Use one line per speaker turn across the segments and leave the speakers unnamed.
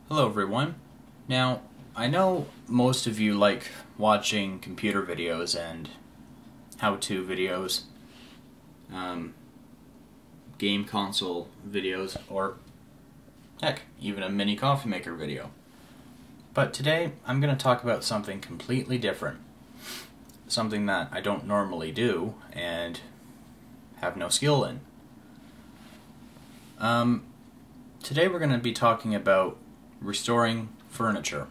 Hello everyone. Now, I know most of you like watching computer videos and how-to videos, game console videos, or heck, even a mini coffee maker video. But today, I'm going to talk about something completely different. Something that I don't normally do and have no skill in. Today we're going to be talking about restoring furniture,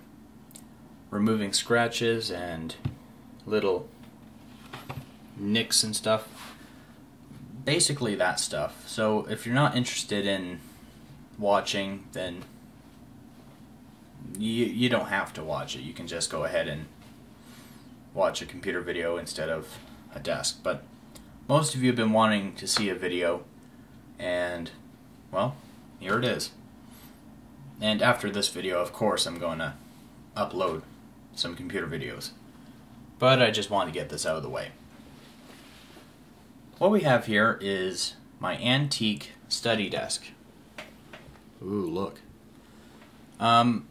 removing scratches and little nicks and stuff, basically that stuff. So if you're not interested in watching, then you don't have to watch it. You can just go ahead and watch a computer video instead of a desk. But most of you have been wanting to see a video, and well, here it is. And after this video, of course, I'm going to upload some computer videos. But I just want to get this out of the way. What we have here is my antique study desk. Ooh, look. Ooh,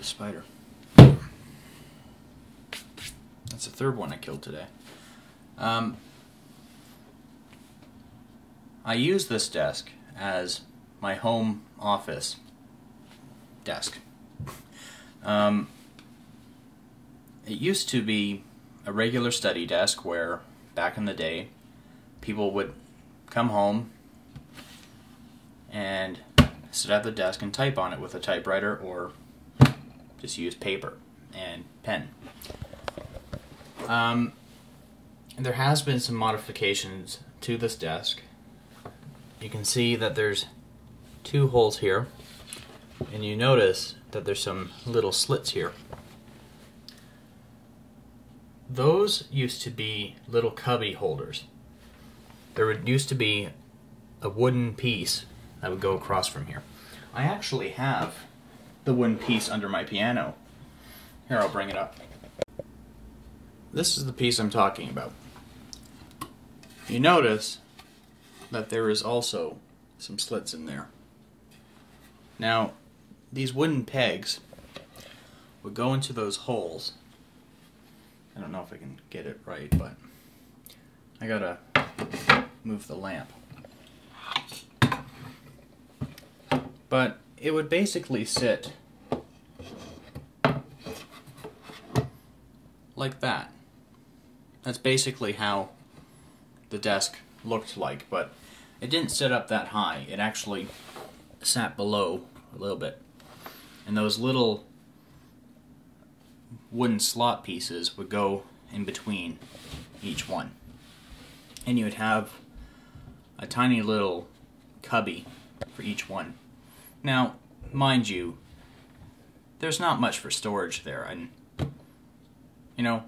spider. That's the third one I killed today. I use this desk as my home office desk. It used to be a regular study desk where, back in the day, people would come home and sit at the desk and type on it with a typewriter or just use paper and pen. There has been some modifications to this desk. You can see that there's two holes here, and you notice that there's some little slits here. Those used to be little cubby holders. There used to be a wooden piece that would go across from here. I actually have the wooden piece under my piano. Here, I'll bring it up. This is the piece I'm talking about. You notice that there is also some slits in there. Now, these wooden pegs would go into those holes. I don't know if I can get it right, but I gotta move the lamp. But it would basically sit like that. That's basically how the desk looked like, but it didn't sit up that high. It actually sat below a little bit. And those little wooden slot pieces would go in between each one. And you would have a tiny little cubby for each one. Now, mind you, there's not much for storage there, and you know,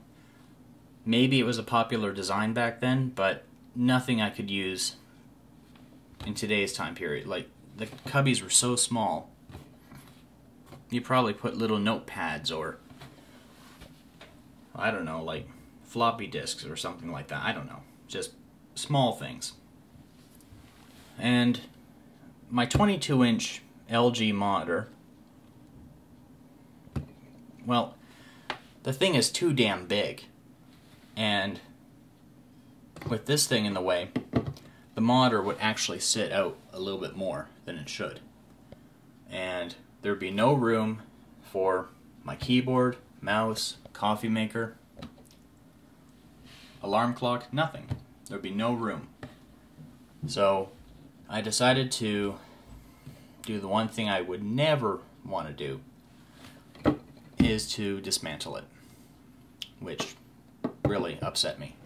maybe it was a popular design back then, but nothing I could use in today's time period. Like, the cubbies were so small, you probably put little notepads or, I don't know, like floppy disks or something like that. I don't know. Just small things. And my 22-inch LG monitor, well, the thing is too damn big. And with this thing in the way, the monitor would actually sit out a little bit more than it should. And there'd be no room for my keyboard, mouse, coffee maker, alarm clock, nothing. There'd be no room. So I decided to do the one thing I would never want to do, is to dismantle it, which really upset me.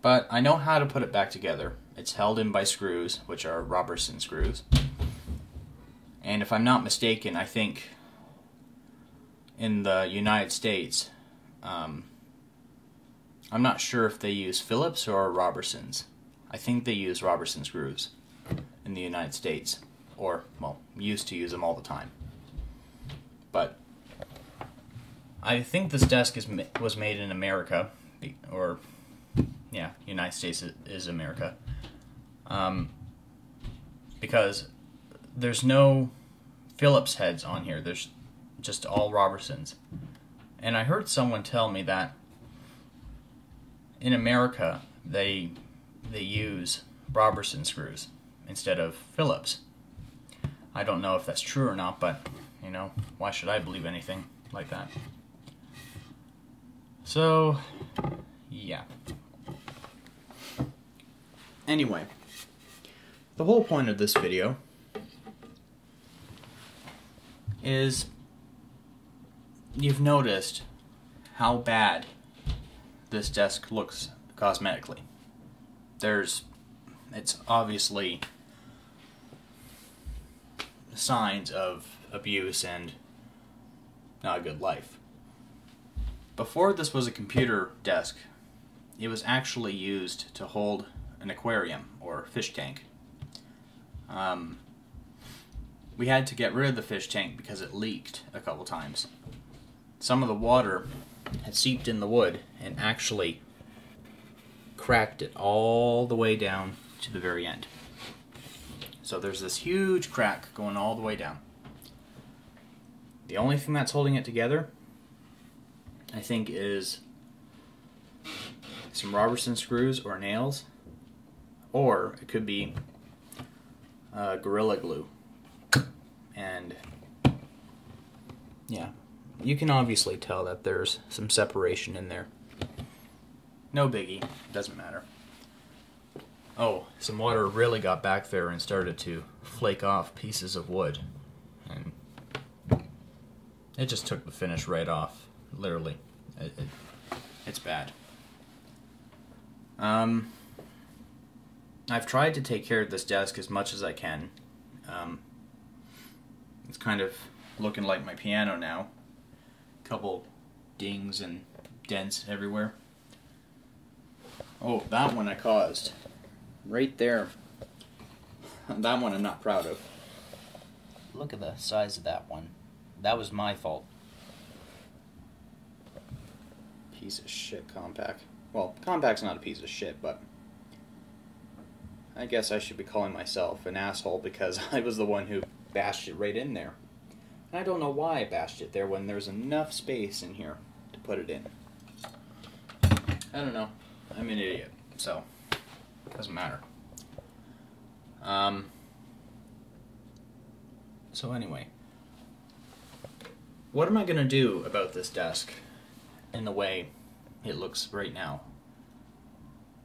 But I know how to put it back together. It's held in by screws, which are Robertson screws. And if I'm not mistaken, I think in the United States, I'm not sure if they use Phillips or Robertsons. I think they use Robertson screws in the United States. Or, well, used to use them all the time. But I think this desk was made in America, or, yeah, United States is America. Because there's no Phillips heads on here. There's just all Robertsons. And I heard someone tell me that in America they use Robertson screws instead of Phillips. I don't know if that's true or not, but you know, why should I believe anything like that? So, yeah. Anyway, the whole point of this video is you've noticed how bad this desk looks cosmetically. It's obviously signs of abuse and not a good life. Before this was a computer desk, it was actually used to hold an aquarium or fish tank. We had to get rid of the fish tank because it leaked a couple times. Some of the water had seeped in the wood and actually cracked it all the way down to the very end. So there's this huge crack going all the way down. The only thing that's holding it together, I think, is some Robertson screws or nails, or it could be Gorilla Glue. And yeah, you can obviously tell that there's some separation in there. No biggie, doesn't matter. Oh, some water really got back there and started to flake off pieces of wood. And it just took the finish right off, literally. It's bad. I've tried to take care of this desk as much as I can. It's kind of looking like my piano now. Couple dings and dents everywhere. Oh, that one I caused. Right there. That one I'm not proud of. Look at the size of that one. That was my fault. Piece of shit, Compaq. Well, Compaq's not a piece of shit, but I guess I should be calling myself an asshole because I was the one who bashed it right in there. And I don't know why I bashed it there when there's enough space in here to put it in. I don't know. I'm an idiot, so doesn't matter. So anyway, what am I gonna do about this desk in the way it looks right now?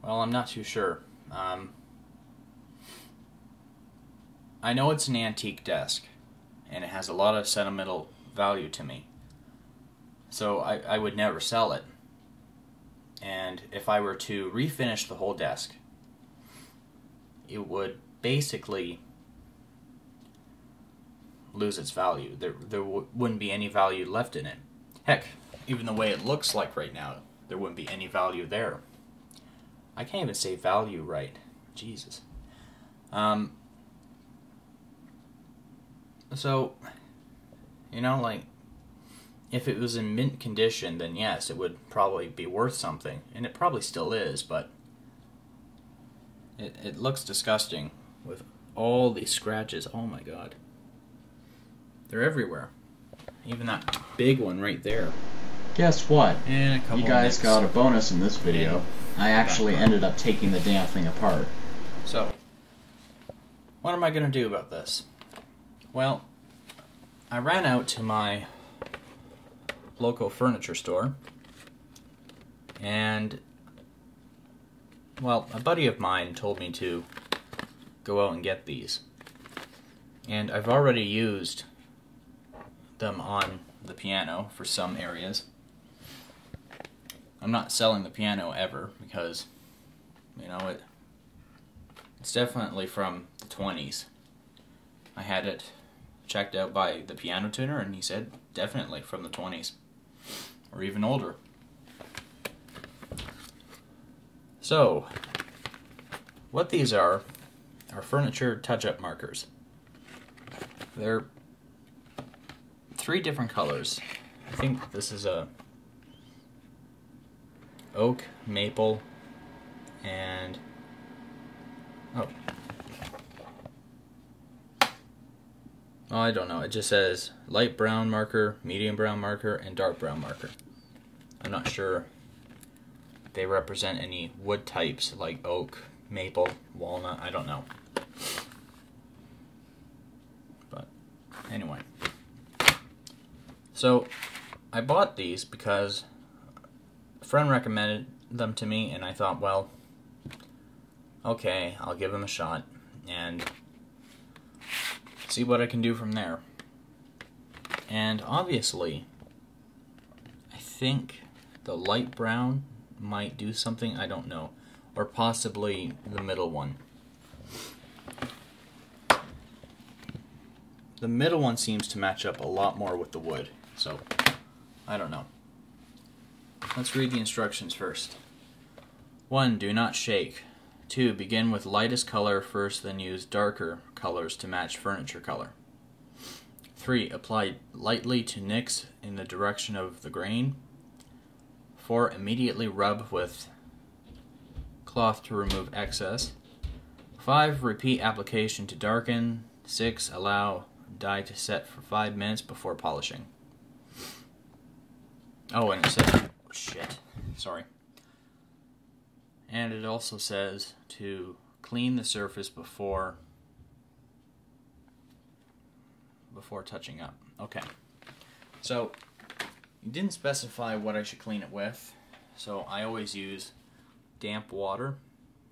Well, I'm not too sure. I know it's an antique desk, and it has a lot of sentimental value to me. So I would never sell it. And if I were to refinish the whole desk, it would basically lose its value. There wouldn't be any value left in it. Heck, even the way it looks like right now, there wouldn't be any value there. I can't even say value right. Jesus. So, you know, like, if it was in mint condition, then yes, it would probably be worth something. And it probably still is, but it looks disgusting with all these scratches. Oh my god. They're everywhere. Even that big one right there.
Guess what?
And a couple
you guys
nicks.
got a bonus in this video. I actually ended up taking the damn thing apart.
So, what am I going to do about this? Well, I ran out to my local furniture store, and, well, a buddy of mine told me to go out and get these. And I've already used them on the piano for some areas. I'm not selling the piano ever because, you know, it's definitely from the 20s. I had it checked out by the piano tuner and he said definitely from the 20s or even older. So, what these are furniture touch-up markers. They're 3 different colors. I think this is a oak, maple, and Oh, I don't know. It just says light brown marker, medium brown marker, and dark brown marker. I'm not sure if they represent any wood types like oak, maple, walnut. I don't know. But anyway. So I bought these because a friend recommended them to me, and I thought, well, okay, I'll give them a shot and see what I can do from there. And obviously, I think the light brown might do something, I don't know. Or possibly the middle one. The middle one seems to match up a lot more with the wood, so I don't know. Let's read the instructions first. 1. Do not shake. 2. Begin with lightest color first, then use darker colors to match furniture color. 3. Apply lightly to nicks in the direction of the grain. 4. Immediately rub with cloth to remove excess. 5. Repeat application to darken. 6. Allow dye to set for 5 minutes before polishing. Oh, and it says, oh, shit, sorry. And it also says to clean the surface before touching up. Okay. So, you didn't specify what I should clean it with, so I always use damp water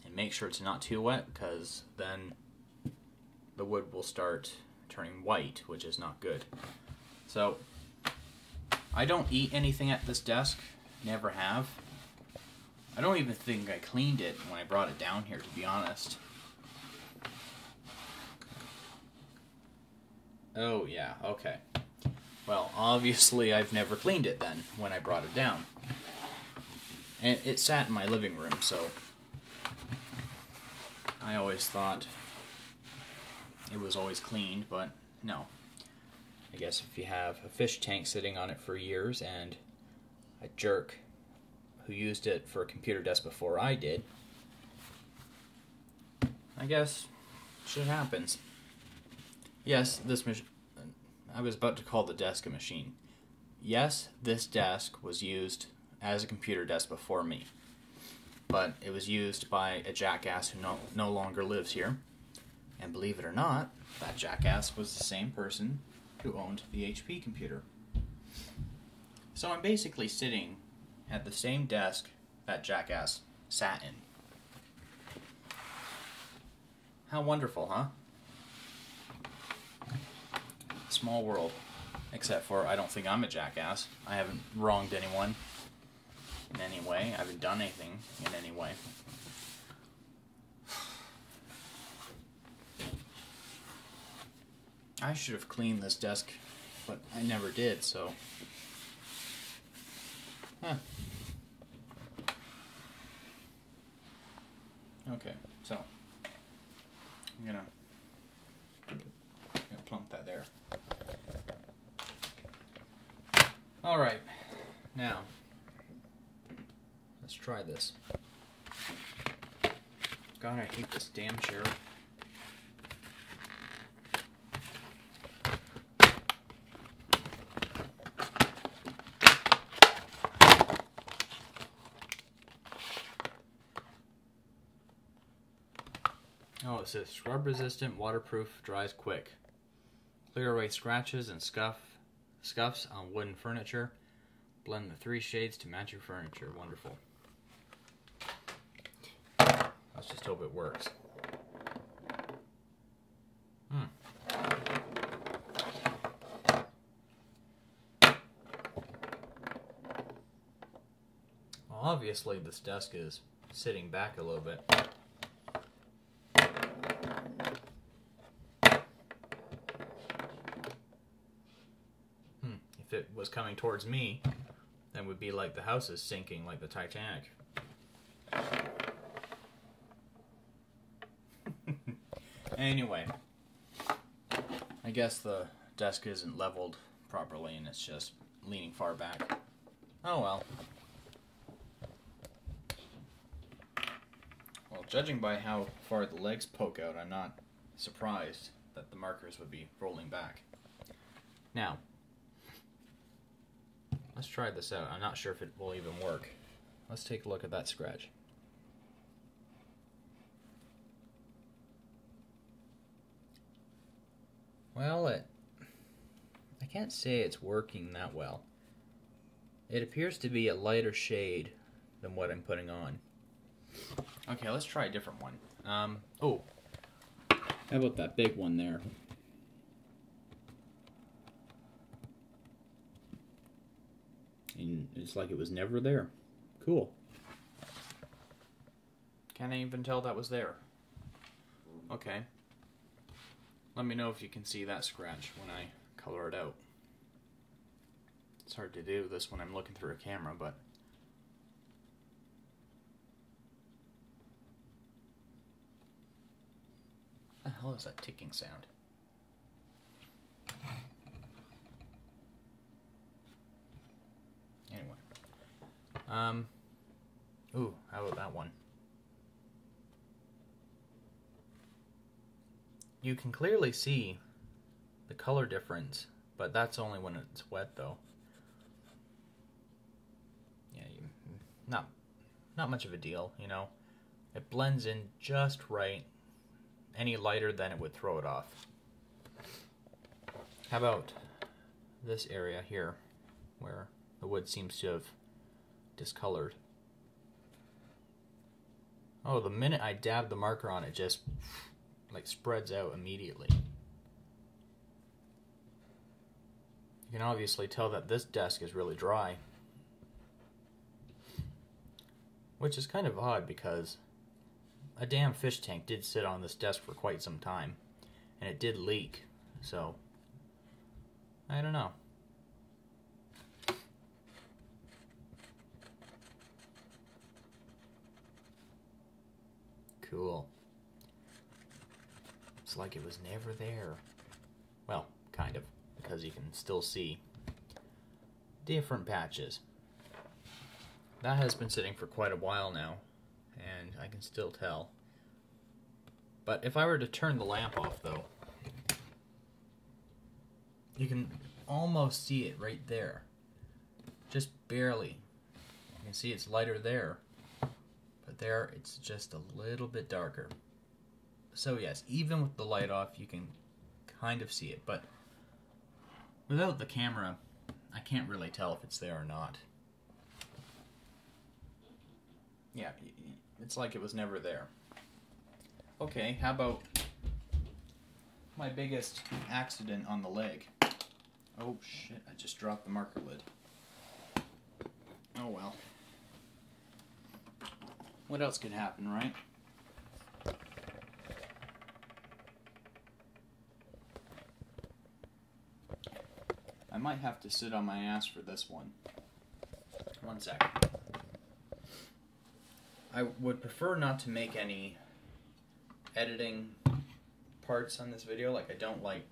and make sure it's not too wet, because then the wood will start turning white, which is not good. So, I don't eat anything at this desk, never have. I don't even think I cleaned it when I brought it down here, to be honest. Oh, yeah, okay. Well, obviously I've never cleaned it then, when I brought it down. And it sat in my living room, so I always thought it was always cleaned, but no. I guess if you have a fish tank sitting on it for years and a jerk who used it for a computer desk before I did, I guess shit happens. Yes, this machine. I was about to call the desk a machine. Yes, this desk was used as a computer desk before me, but it was used by a jackass who no longer lives here. And believe it or not, that jackass was the same person who owned the HP computer. So I'm basically sitting at the same desk that jackass sat in. How wonderful, huh? Small world. Except for I don't think I'm a jackass. I haven't wronged anyone in any way. I haven't done anything in any way. I should have cleaned this desk, but I never did, so... Huh. Okay, so... I'm gonna plunk that there. Alright, now, let's try this. God, I hate this damn chair. Oh, it says scrub resistant, waterproof, dries quick. Clear away scratches and scuffs on wooden furniture. Blend the 3 shades to match your furniture. Wonderful. Let's just hope it works. Well, obviously this desk is sitting back a little bit. If it was coming towards me, then it would be like the house is sinking like the Titanic. Anyway, I guess the desk isn't leveled properly and it's just leaning far back. Oh well. Well, judging by how far the legs poke out, I'm not surprised that the markers would be rolling back. Now, let's try this out. I'm not sure if it will even work. Let's take a look at that scratch. Well, I can't say it's working that well. It appears to be a lighter shade than what I'm putting on. Okay, let's try a different one. Oh, how about that big one there? And it's like it was never there. Cool. Can't even tell that was there. Okay. Let me know if you can see that scratch when I color it out. It's hard to do this when I'm looking through a camera, but... What the hell is that ticking sound? Anyway. Ooh, how about that one? You can clearly see the color difference, but that's only when it's wet, though. Yeah, not much of a deal, you know. It blends in just right. Any lighter, then it would throw it off. How about this area here, where the wood seems to have discolored? Oh, the minute I dab the marker on it, just like spreads out immediately. You can obviously tell that this desk is really dry, which is kind of odd because a damn fish tank did sit on this desk for quite some time, and it did leak, so I don't know. Cool. It's like it was never there. Well, kind of, because you can still see different patches. That has been sitting for quite a while now, and I can still tell. But if I were to turn the lamp off, though, you can almost see it right there. Just barely. You can see it's lighter there, but there it's just a little bit darker. So yes, even with the light off, you can kind of see it, but without the camera, I can't really tell if it's there or not. Yeah, it's like it was never there. Okay, how about my biggest accident on the leg? Oh shit, I just dropped the marker lid. Oh well. What else could happen, right? I might have to sit on my ass for this one. One second. I would prefer not to make any editing parts on this video. Like, I don't like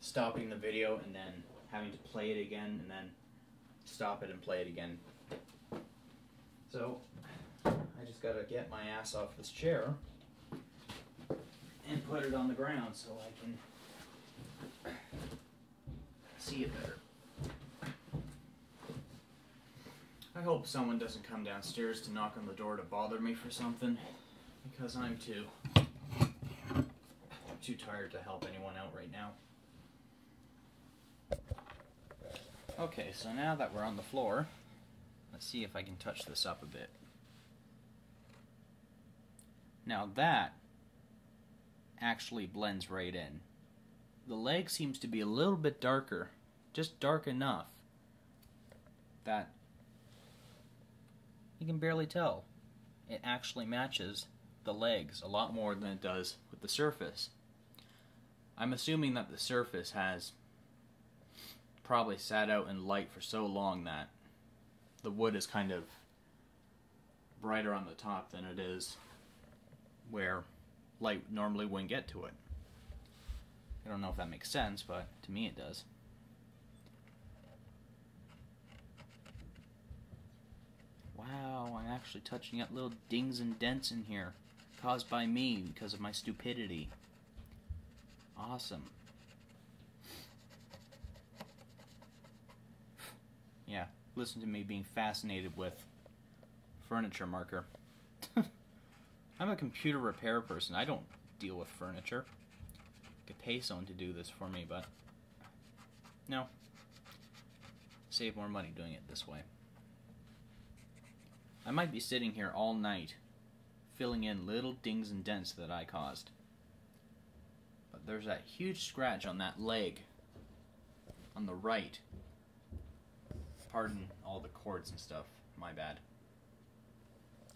stopping the video and then having to play it again and then stop it and play it again. So, I just gotta get my ass off this chair and put it on the ground so I can see it better. I hope someone doesn't come downstairs to knock on the door to bother me for something, because I'm too tired to help anyone out right now. Okay, so now that we're on the floor, let's see if I can touch this up a bit. Now that actually blends right in. The leg seems to be a little bit darker, just dark enough that you can barely tell. It actually matches the legs a lot more than it does with the surface. I'm assuming that the surface has probably sat out in light for so long that the wood is kind of brighter on the top than it is where light normally wouldn't get to it. I don't know if that makes sense, but to me it does. Wow, I'm actually touching up little dings and dents in here, caused by me because of my stupidity. Awesome. Yeah, listen to me being fascinated with furniture marker. I'm a computer repair person. I don't deal with furniture. I could pay someone to do this for me, but no. Save more money doing it this way. I might be sitting here all night filling in little dings and dents that I caused. But there's that huge scratch on that leg on the right. Pardon all the cords and stuff. My bad.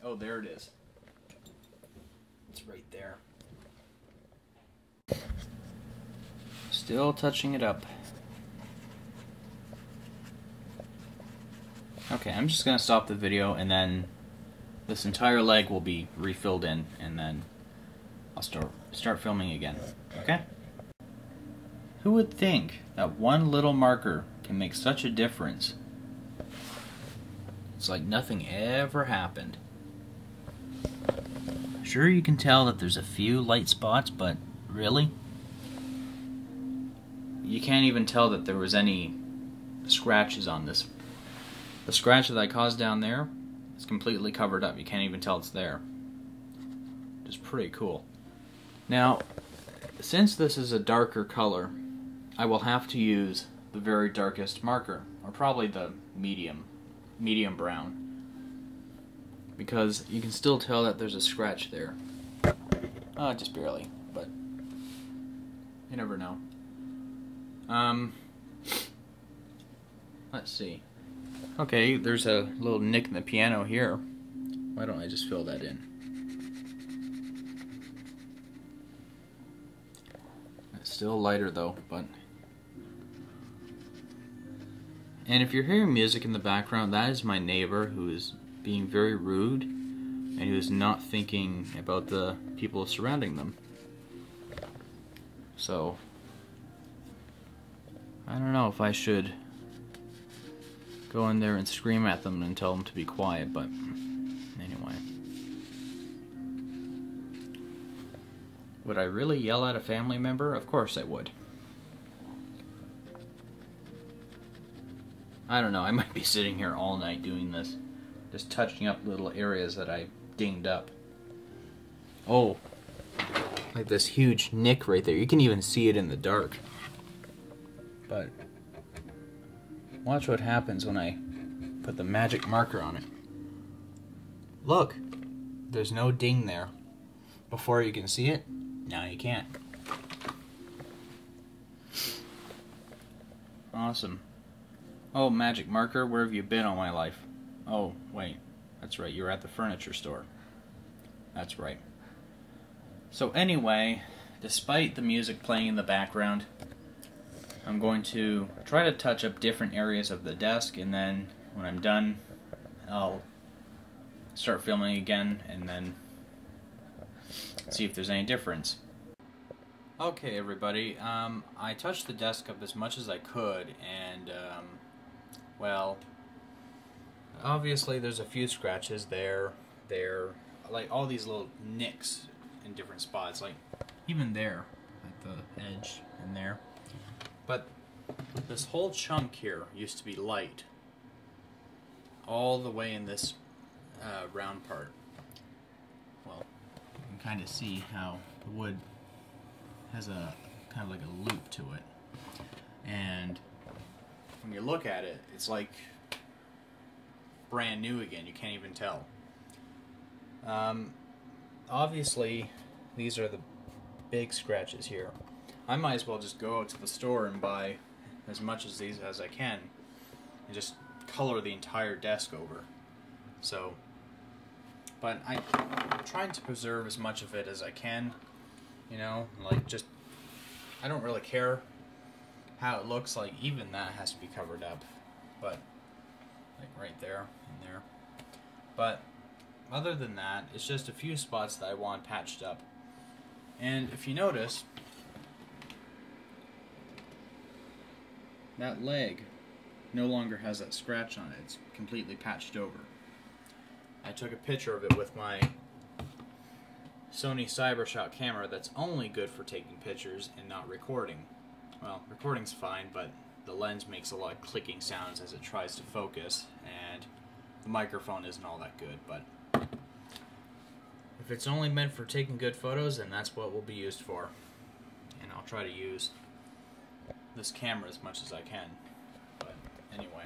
Oh, there it is. It's right there. Still touching it up. Okay, I'm just gonna stop the video and then this entire leg will be refilled in and then I'll start filming again. Okay? Who would think that one little marker can make such a difference? It's like nothing ever happened. Sure, you can tell that there's a few light spots, but really? You can't even tell that there was any scratches on this. The scratch that I caused down there is completely covered up. You can't even tell it's there. Which is pretty cool. Now, since this is a darker color, I will have to use the very darkest marker, or probably the medium brown, because you can still tell that there's a scratch there. Just barely, but you never know. Let's see. Okay, there's a little nick in the piano here. Why don't I just fill that in? It's still lighter though, but... And if you're hearing music in the background, that is my neighbor who is being very rude and who is not thinking about the people surrounding them. So, I don't know if I should go in there and scream at them and tell them to be quiet, but anyway. Would I really yell at a family member? Of course I would. I don't know, I might be sitting here all night doing this. Just touching up little areas that I dinged up. Oh, like this huge nick right there. You can even see it in the dark. But watch what happens when I put the magic marker on it. Look, there's no ding there. Before you can see it, now you can't. Awesome. Oh, magic marker, where have you been all my life? Oh, wait, that's right, you were at the furniture store. That's right. So anyway, despite the music playing in the background, I'm going to try to touch up different areas of the desk, and then when I'm done, I'll start filming again, and then see if there's any difference. Okay, everybody, I touched the desk up as much as I could, and, well, obviously there's a few scratches there, like all these little nicks in different spots, like even there, at the edge in there. But this whole chunk here used to be light, all the way in this round part. Well, you can kind of see how the wood has a kind of like a loop to it, and when you look at it, it's like brand new again. You can't even tell. Obviously, these are the big scratches here. I might as well just go out to the store and buy as much of these as I can and just color the entire desk over. So, but I'm trying to preserve as much of it as I can, you know, like just, I don't really care how it looks, like even that has to be covered up, but like right there and there. But other than that, it's just a few spots that I want patched up. And if you notice, that leg no longer has that scratch on it. It's completely patched over. I took a picture of it with my Sony CyberShot camera that's only good for taking pictures and not recording. Well, recording's fine, but the lens makes a lot of clicking sounds as it tries to focus, and the microphone isn't all that good, but if it's only meant for taking good photos, then that's what will be used for. And I'll try to use this camera as much as I can. But anyway,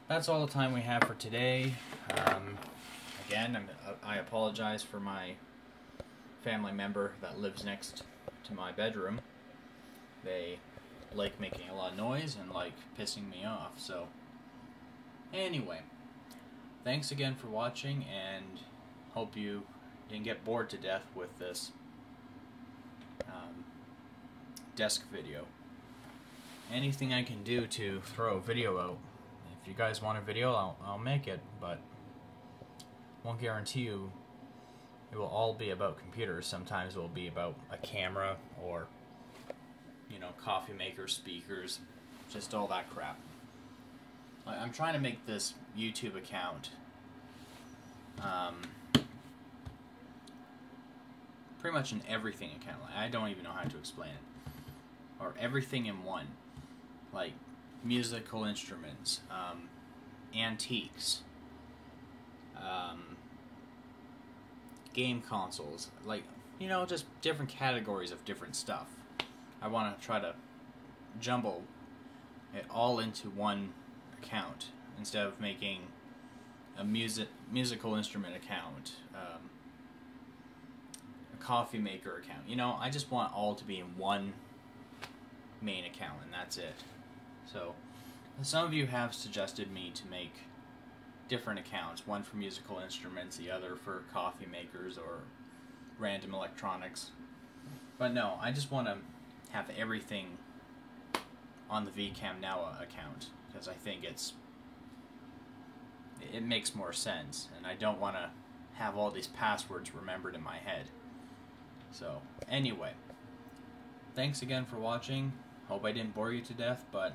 that's all the time we have for today. Again, I apologize for my family member that lives next to my bedroom. They like making a lot of noise and like pissing me off. So anyway, thanks again for watching, and hope you didn't get bored to death with this desk video. Anything I can do to throw a video out. If you guys want a video, I'll make it, but won't guarantee you it will all be about computers. Sometimes it will be about a camera or, you know, coffee maker, speakers, just all that crap. I'm trying to make this YouTube account pretty much an everything account. I don't even know how to explain it. Or everything in one. Like musical instruments, antiques, game consoles, like, you know, just different categories of different stuff. I want to try to jumble it all into one account instead of making a musical instrument account, a coffee maker account. You know, I just want all to be in one main account, and that's it. So some of you have suggested me to make different accounts, one for musical instruments, the other for coffee makers or random electronics. But no, I just want to have everything on the VCam Now account, because I think it makes more sense, and I don't want to have all these passwords remembered in my head. So anyway, thanks again for watching. Hope I didn't bore you to death, but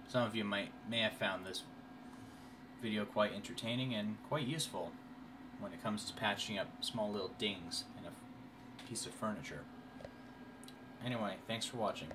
some of you may have found this video quite entertaining and quite useful when it comes to patching up small little dings in a piece of furniture. Anyway, thanks for watching.